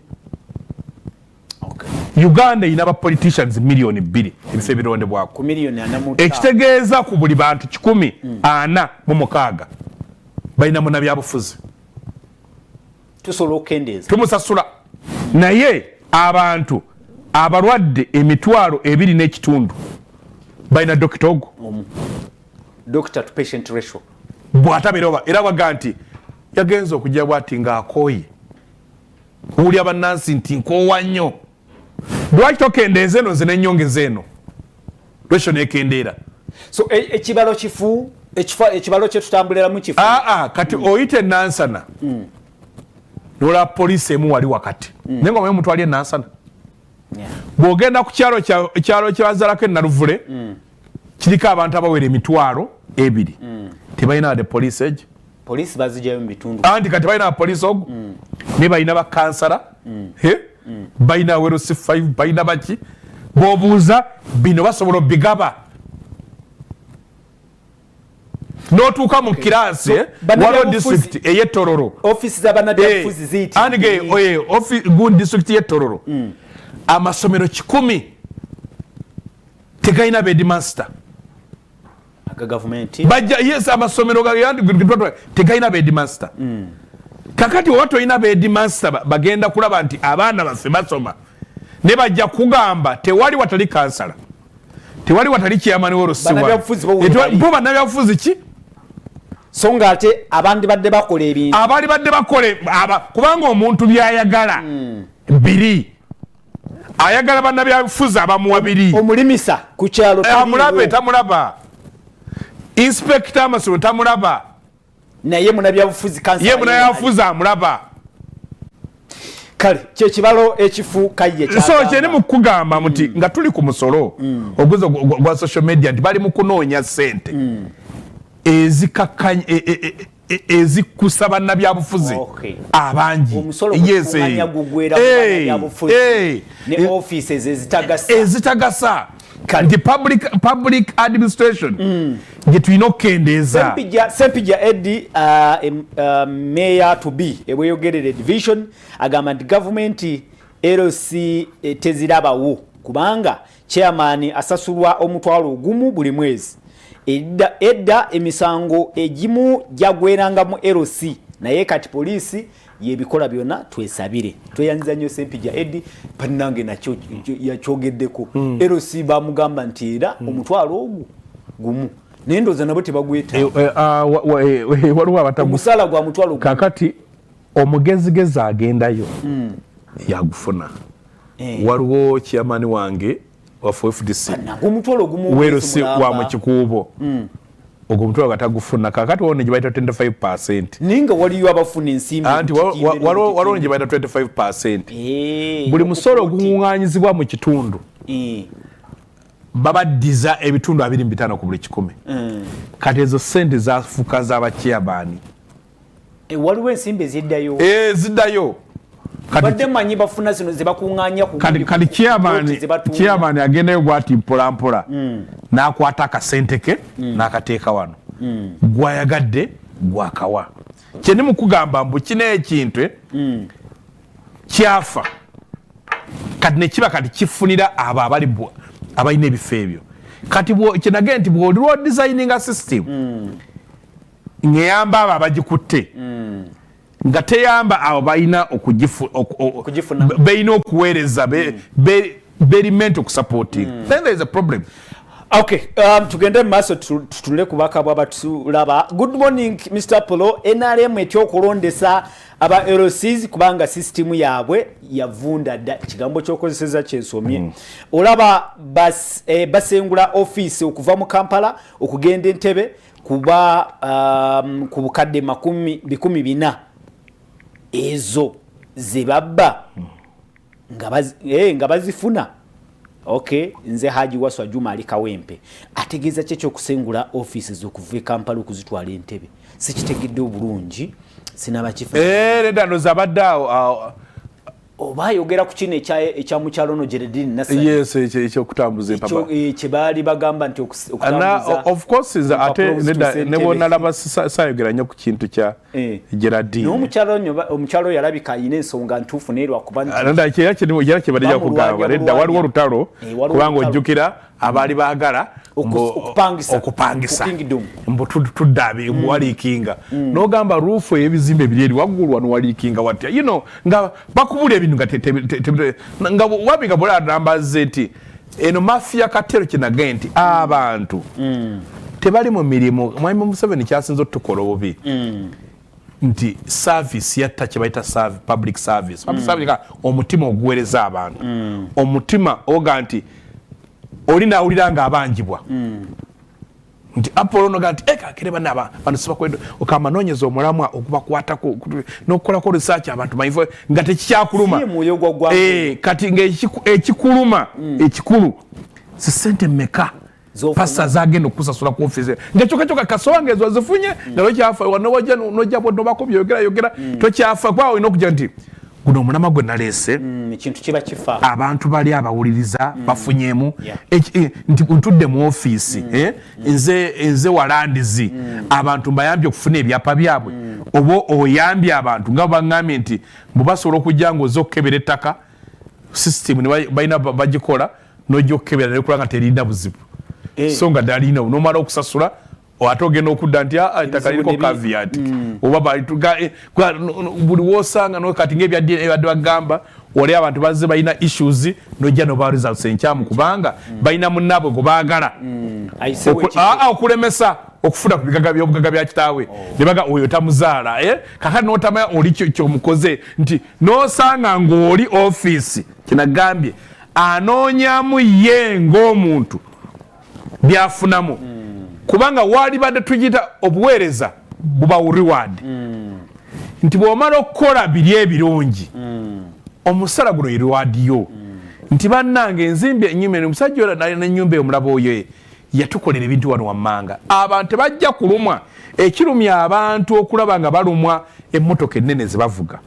Uganda ina ba politicians milioni 2 ebifo ebirondebwako ku milioni 4 ekitegeeza ku buli bantu 146 balina muna byabufuzi tusobola okendeza tumusasula naye abantu abalwadde emitwalo 2.5 balina dokita ogo doctor to patient ratio bwatabiroba era baga nti yagenza okujja bwati ng'akooye kuwulya bannansi nti nkoowa nnyo lwaki tokendeeza eno nze n'ennyongeza eno lwekyo neekendeera so ekibalo kifu ekibalo kyetutambuliramu kifu kati oyite nansana nola poliisi emu wali wakati naye nga omanyi omuntu ali enansana bw'ogenda ku kyalo kyebazalako enaluvule kiriko abantu abawera emitwalo 2 tebalina wadde poliisi egyo poliisi bazigyayo mu bitundu anti kati balina apoliisi ogo ne balina bakansala balina werosi 5 balina baki bw'obuuza bino basobola obigaba n'otuuka mu kiraasi waliwo disitulikiti ey'ettororo ofisi z'abannabyabufuzi ziyitibwa anige gun disitulikiti y'ettororo amasomero 100 tegalina bedmaster bajja yes amasomero tegalina bedmaster kakati oba tolina bedmaster bagenda kulaba nti abaana baffe basoma ne bajja kugamba tewali watali kansala tewali watali kiyamani w'olusiwa bo bannabyabufuzi ki so nga ate abandi badde bakola ebintu abali badde bakole kubanga omuntu byayagala 2 ayagala bannabyabufuzi abamuwa 2 omulimisa ku kyalo amulabe tamulaba inspector amasomero tamulaba naye munabyabufuzi kansala ye munabyabufuzi amulaba kale kyekibalo ekifu kayye so kyeni mukugamba muti nga tuli ku musolo oguzo gwa social media nti bali mu kunoonya ssente ezikakanya ezikusa bannabyabufuzi abangi ne offices ezitagasa nti public administration gye tulina okukendeeza Sempija Eddie mayor to be ebweyogerere division agamba nti gavumenti LC tezirabawo kubanga chairman asasulwa omutwalo ogumu buli mwezi edda emisango egimu jagweranga mu LC naye kati poliisi yebikola byonna twesabire tweyanziza nnyo Sempija Eddie panange nakyo yakyogeddeko LC bamugamba nti era omutwalo gumu nendoza nabo tebagweta waliwo abatamu omusala gwa mutwalo kakati omugezigezi agendayo yagufuna waliwo chairman wange wa FDC omutwalo gumu werosi wa mu kikuubo ogwo omutwalo gatagufuna kakati wone gye bayita 25% ninga waliyo abafuna ensimbi anti waliwo gye bayita 25% buli musolo guŋŋaanyizibwa mu kitundu babaddiza ebitundu 25 ku buli 100 kati ezo sente zafuuka z'abachairman waliwo ensimbi eziddayo ziddayo badde manyi bafuna zino zebakuŋŋaanya ku kati chairman agendayo gwati mpolampola n'akwata akasente ke n'akateeka wano gwayagadde gwakawa kyeni mukugamba mbu kino ekintu kyafa kati ne kiba kati kifunira abo abalina ebifo ebyo kati kinage nti bw'oliwo designing a system ng'eyamba abo abagikutte nga teyamba abo balina okugifuna balina okuweereza berimenti okusupporting then there is a problem. Okay, tugende maaso tutule kubaka bwaba tulaba. Good morning Mr. Polo. NRM ekyokulondesa aba LCs kubanga system yaabwe yavunda dda kigambo kyokozeseza kyensomye. Olaba basengula office okuva mu Kampala okugenda Entebbe kuba ku bukadde 140 ezo zebabba nga bazifuna. Okay, nze Haji Waswa Juma ali Kawempe ategeeza kyecho kusengula offices okuva Kampala okuzitwala Entebbe sikitegedde obulungi sinaba kifa nedano zabaddawo oba yogera ku kino ekya mukyalo no Jeredini Nasali yes ekyo kutambuza papa kye bali bagamba nti okutambuza of course is ate ne bona laba sayogera nnyo ku kintu kya Jeredini no omukyalo yalabika ayina ensonga ntuufu nerwa kuba nda kye balija kugamba nedda waliwo olutalo kubanga ojjukira abaali baagala okupangisa mbu tuddabi waliikinga n'ogamba ruufu ey'ebizimbe biri eri waggulu wano waliikinga watya nga bakubula ebintu nga wabi nga bwolagambazze nti eno mafiya katero kinage nti abantu tebali mu mirimu. Mwami Museveni kyasinza otukola obubi nti service yatta kye bayita public service omutima oguweereza abantu omutima oga nti oli nawulira nga abanjibwa nti Apollo noga nti kakere bano sibakwenda okamanoonyeza omulamwa okubakwatako n'okukolako research abantu maifo nga tekikyakuluma kati ng'ekikuluma ekikulu si ssente mmeka pasa zagenda okusasula ku office ngekyoka kasowange ezo zifunye nalokyafa nojja bwodobako byogera tokyafa kwawe olina okujja nti guno omulamwa gwe naleese ekintu kiba kifa abantu bali abawuliriza bafunyemu nti ntudde mu office nze walandizi abantu mbayambye okufuna ebyapa byabwe oba oyambye abantu nga baŋŋambye nti mubasobola okujja ng'oze okukebera ettaka system balina bagikola n'ojja okukebera naye kulanga terina buzibu so nga dalina nomala okusasula ate ogenda okudda nti ettaka liriko caveat oba buli wosanga kati ng'ebyadde bagamba oli abantu bazze balina issues nojja noba results enkyamu kubanga balina munnaabwe gwe baagala okulemesa okufuna ku byobugaga bya kitaawe ne baga oyo tamuzaala kakati n'otamanya oli kyomukoze nti n'osanga ng'oli office kinagambye anoonyamu ye ng'omuntu byafunamu kubanga wali badde tugita obuweereza buba reward nti bw'omala okukola biri ebirungi omusala guno ye reward yo nti bannange enzimbi ennyumba eno omusajja oyo nalina ennyumba omulaba oyo yatukolera ebintu wano wammanga abantu tebajja kulumwa ekirumya abantu okulaba nga balumwa emmotoka ennene ze bavuga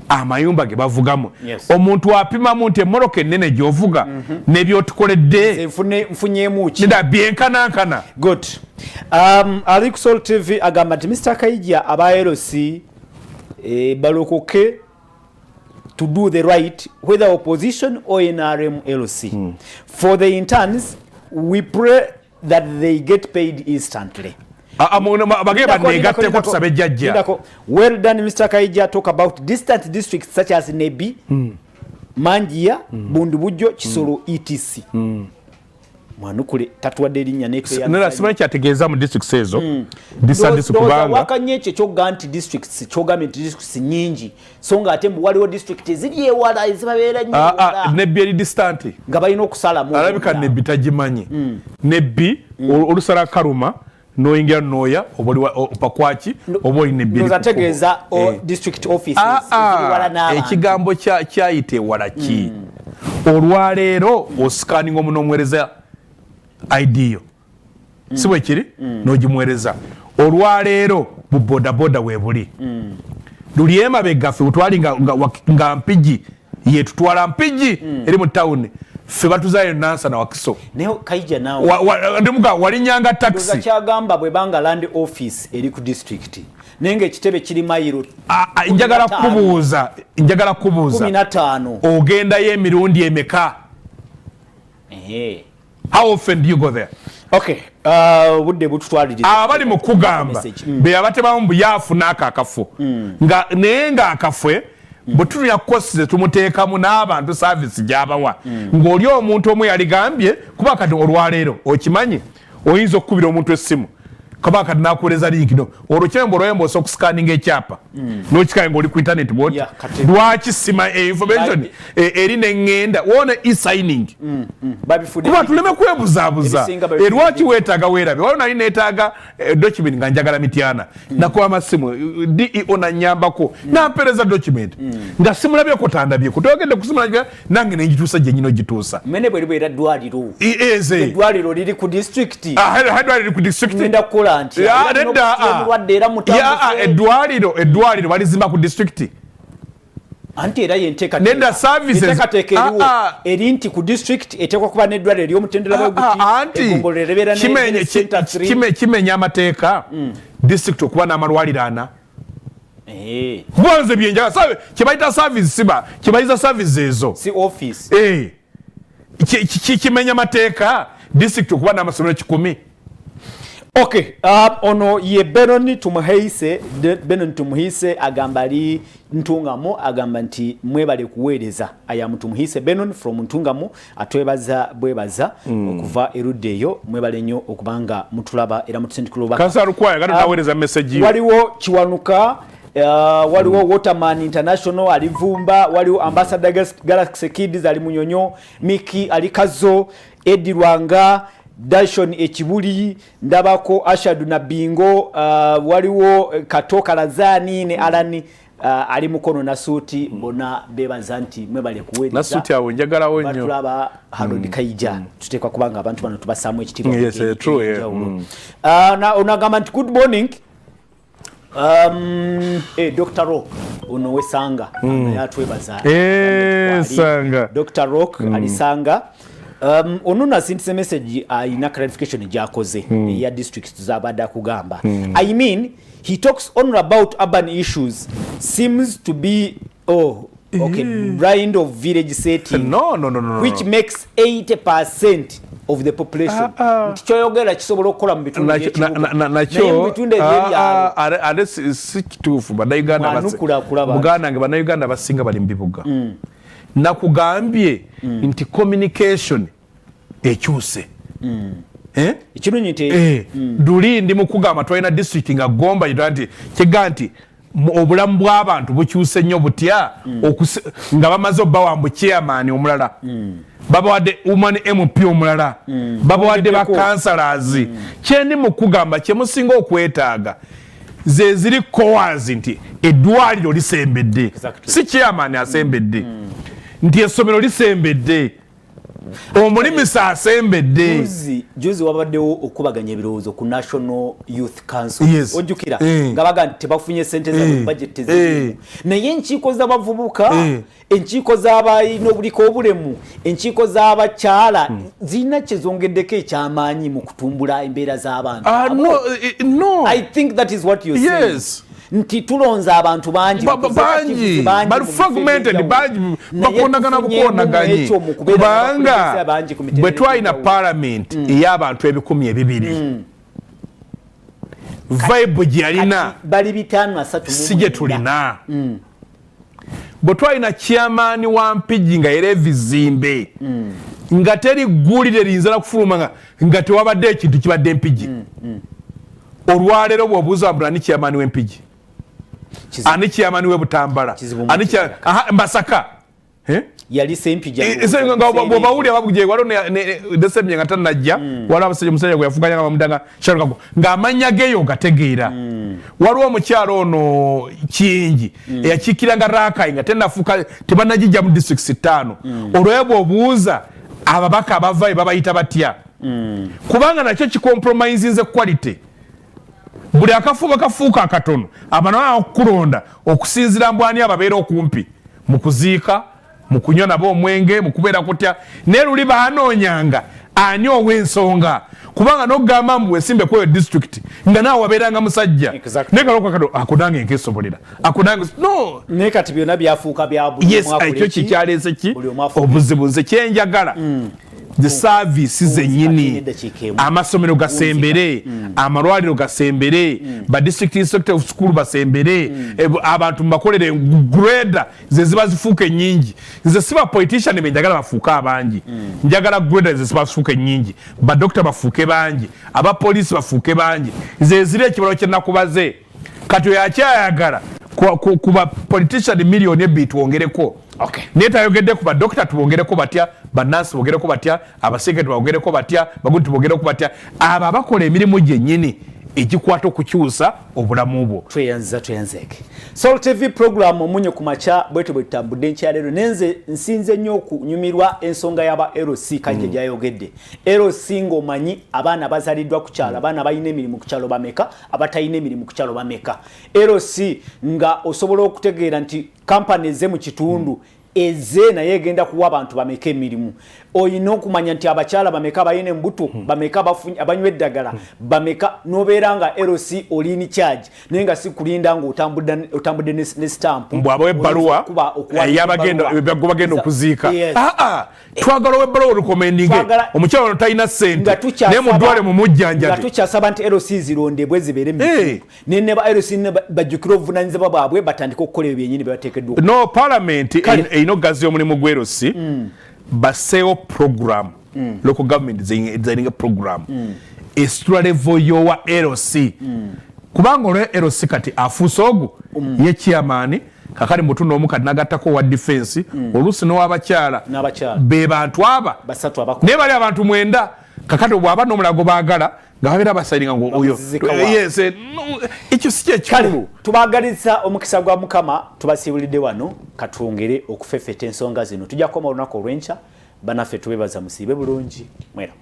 amayumba ge bavugamu omuntu apimamu nti emmotoka ennene gy'ovuga n'ebyotukoledde nfunyemu ki nida byenkanankana good ali ku Soul TV agamba nti Mr. KAIJA aba LC balokoke to do the right whether opposition or NRM LC for the interns we pray that they get paid instantly. Well done, Mr. KAIJA. Talk about distant districts such as Nebi, Manjia, Bundubujo, Chisolo, etc. Mwanukule tatuwadde linnya nekwe nera simanyi kyategeeza mu districts ezo distant district kubanga wakanyeke kyoganti districts government districts nyingi so nga ate waliwo district ziri ewala ezibabeera nnyo Nebbi eri distant nga balina okusala mu alabika Nebbi tagimanyi Nebbi olusala Karuma noyingira noya oboli opakwaki oboli Nebbi nozategeeza district offices wala n'abantu ekigambo kyayite wala ki olwaleero osikaninga omuno omwereza ideo siwe kiri nogimwereza olwaleero bu boda webuli luli emabega ffe utwali nga mpigi yetutwala mpigi eri mu town ffe batuzayo nansa na Wakiso neho KAIJA nawo ndimuga walinyanga taxi kyagamba bwe banga land office eri ku district nenge ekitebe kiri mayiro njagala kubuuza 15 ogenda ye emirundi emeka How often do you go there? Okay, budde bututwaliriza abali mu kugamba be abatebamu buyafu n'akakafu nga akafwe butulu ya kosi tumuteekamu n'abantu service gy'abawa ng'oli omuntu omu yaligambye kuba kati olwaleero okimanyi oyinza okukubira omuntu essimu kaba kati nakuweereza link no olukembo olwemba osobola okusikaninga ekyapa n'okikaye ng'oli ku internet bwoti lwaki sima information eri neŋŋenda woona e-signing kuba tuleme kwebuzaabuza lwaki weetaaga weerabe waliwo nali neetaaga document nga njagala mityana nakuba amasimu DEO nanyambako nampeereza document nga simulabyeko tandabyeko togende kusimulabya nange nengituusa gye nyina ogituusa mene bwe libeera ddwaliro eddwaliro liri ku district liri ku district eddwaliro balizimba ku district anti era nenda services eri nti ku district etekwa kuba neddwaliro ery'omutendera kimenya amateeka district okuba n'amalwaliro ana bwanze byenjaga sabe kibayita service siba kibayiza services ezo si office kimenya amateeka district okuba n'amasomero 10. Okay, ono ye Benon tumuhise agamba ali Ntungamo agamba nti mwebale kuweereza aya mutumuhise Benon from Ntungamo atwebaza bwebaza okuva erudde eyo mwebale nnyo okubanga mutulaba era mutusendikuloba kansa rukwaya gano naweereza message waliwo kiwanuka waliwo Waterman International alivumba waliwo Ambassador Galaxy Kids ali munyonyo Miki alikazo Edi Rwanga Dashon Ekibuli ndabako Ashadu na Bingo waliwo Katoka Lazani ne Alani ali mukono na suti bona bebaza nti mwebale kuweereza na suti awo njagala wonyo batulaba hano KAIJA tutekwa kubanga abantu bano tubasamu ekitibwa yes true na onagamba nti good morning Dr. Rock ono wesanga yatwebaza sanga Dr. Rock alisanga onuna sintise message ina clarification jakoze ya district zabada kugamba I mean he talks on about urban issues seems to be blind of village setting no which makes 80% of the population ntichoyogera kisobola okukola mu bitundu ate si kituufu bannayuganda bannayuganda basinga bali mu bibuga nakugambye nti communication ekyuse ekirungi nti duli ndi mukugamba twalina district nga gomba nti kiga nti obulamu bw'abantu bukyuse nnyo butya nga bamaze obbawambu chairman omulala babawadde woman MP omulala babawadde bakansalers kyendi mukugamba kyemusinga okwetaaga ze ziri kowazi nti eddwaliro lisembedde si chairman asembedde nti essomero lisembedde omulimisa asembedde juzi wabaddewo okubaganya ebirowoozo ku National Youth Council ojjukira nga baga nti tebafunye ssente za budget tezimu naye enkiiko z'abavubuka enkiiko z'abalina obuliko obulemu enkiiko z'abakyala zirina kyezongeddeko ekyamaanyi mu kutumbula embeera z'abantu I think that is what you're saying nti tulonza abantu bangi bali fragmented bangi bakonagana bukonaganye kubanga bwe twalina parliament ey'abantu 200 vibe gye yalina bali 5-3 si gye tulina bwe twalina chairman wa Mpigi nga era ebizimbe nga teri ggulire liyinza nakufuluma nga tewabadde ekintu kibadde Mpigi olwaleero bw'obuuza ani chairman w'Empigi ani chairman we Butambala ani Mbasaka yali Sempija ngo bawuli abaguje walo ne desemye nga tanajja wala abasajja musajja gwe yafuganya nga bamudanga sharuka nga amanya geyo gategeera waliwo omukyalo ono kingi eyakikiranga raka nga tenafuka tebanajija mu district 5 olwebo obuuza ababaka abavaye babayita batya kubanga nakyo kikompromisinze quality buli akafuba kafuuka akatono abana okukulonda okusinzira mbwani ababeera okumpi mu kuziika mu kunywa nabo omwenge mu kubeera kutya ne luli baanoonyanga ani ow'ensonga kubanga n'okugamba mbu wesimbe kweyo district nga naawe wabeeranga musajja naye kalooka kato akunange enkeesobolera akunange no naye kati byonna byafuuka bya buli ekyo kikyaleese ki obuzibu nze kyenjagala the services zenyini amasomero gasembere amalwaliro gasembere ba district inspector of school basembere abantu mbakolere grader ze ziba zifuke nyingi ze siba politician benjagala bafuka abangi njagala grader ze siba zifuke nyingi ba doctor bafuke bangi aba police bafuke bangi ze zire ekibalo kyenakubaze kati yakyayagala kuba politician million ebit wongereko okay neta yogedde kuba doctor tubongereko batya ba nurse bongereko batya abasecretary bongereko batya bagutu bongereko batya aba bakola emirimu gye nyini ekikwata kukyusa obulamu bwo tweyanzeke Soul TV program munyo kumacha bwetu bwetambudde nkyalero nenze nsinze nnyo okunyumirwa ensonga yaba LC kanje gyayogedde LC ngomanyi abaana bazaliddwa ku kyalo abaana bayina emirimu ku kyalo bameka abatayina emirimu ku kyalo bameka LC nga osobola okutegeera nti companies ze mu kitundu eze naye egenda kuwa abantu bameka emirimu oyina okumanya nti abakyala bameka bayine mbuto bameka bafunye abanywe eddagala bameka nobeera nga LC olini charge naye nga si kulinda nga otambudde ne stamp mbwabo ebbaluwa yabagenda bagenda okuziika twagala webbaluwa recommendinge omukyala ono talina ssente naye mudwale mu mujjanjabi nga tukyasaba nti LC zirondebwe zibeere mu ne ba LC bajjukira obuvunaanyizibwa bwabwe batandika okukola ebyo byennyini byebateekeddwa no parliament eyina okugaziya omulimu gwa LC baseo program local government designing a program extra level yowa LC kubanga olwe LC kati afusogu ye chairman kakali mbutuno omukati nagattako wa defense olusi no abakyala be bantu aba basatu abako ne bali abantu mwenda kakati bwaba n'omulago baagala nga babera basalinga ngo oyo yes ekyo si kyekikulu tubagaliza omukisa gwa mukama tubasibulidde wano katwongere okufefeta ensonga zino tujja koma olunaku olw'enkya banaffe tubebaza musiibe bulungi mwera